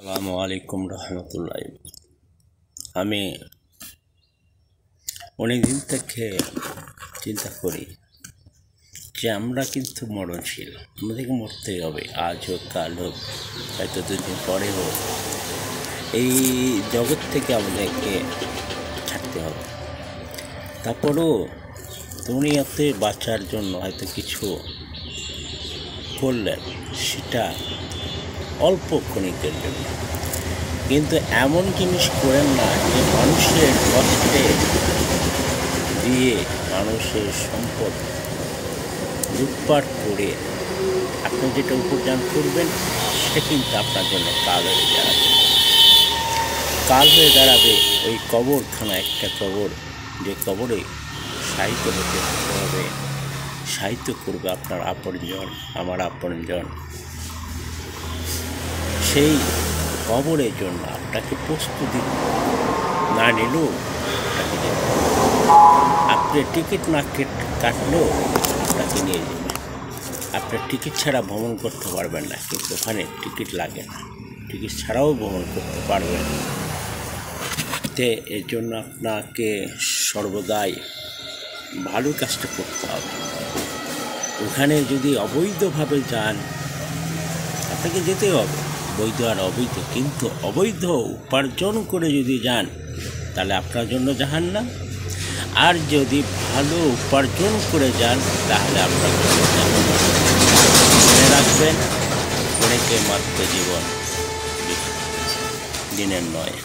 আসসালামু আলাইকুম রহমতুল্লাহ। আমি অনেকদিন থেকে চিন্তা করি যে আমরা কিন্তু মরণশীল, আমাদেরকে মরতেই হবে। আজ হোক, কাল হোক, হয়তো দুদিন পরে হোক, এই জগৎ থেকে আমাদেরকে ছাড়তে হবে। তারপরেও দুনিয়াতে বাঁচার জন্য হয়তো কিছু করলেন, সেটা অল্প ক্ষণিকের জন্য, কিন্তু এমন জিনিস করেন না যে মানুষের কষ্টে দিয়ে মানুষের সম্পদ লুটপাট করে আপনি যেটা উপার্জন করবেন সেটা কিন্তু আপনার জন্য কাল হয়ে দাঁড়াবে। কাল হয়ে দাঁড়াবে ওই কবরখানা, একটা কবর, যে কবরে সাহিত্য হতে হবে, সাহিত্য করবে আপনার আপনজন, আমার আপনজন। সেই কবরের জন্য আপনাকে প্রস্তুতি না নিলেও আপনাকে যেতে হবে। আপনি টিকিট না কাটলেও আপনাকে নিয়ে যাবে। আপনার টিকিট ছাড়া ভ্রমণ করতে পারবেন না, কিন্তু ওখানে টিকিট লাগে না, টিকিট ছাড়াও ভ্রমণ করতে পারবেন। তে এর জন্য আপনাকে সর্বদাই ভালো কাজটা করতে হবে। ওখানে যদি অবৈধভাবে যান, আপনাকে যেতে হবে, বৈধ আর অবৈধ, কিন্তু অবৈধ উপার্জন করে যদি যান তাহলে আপনার জন্য জাহান্নাম। আর যদি ভালো উপার্জন করে যান তাহলে আপনার জন্য জান্নাত। মনে রাখবেন, অনেকে মাত্র জীবন দিনের নয়।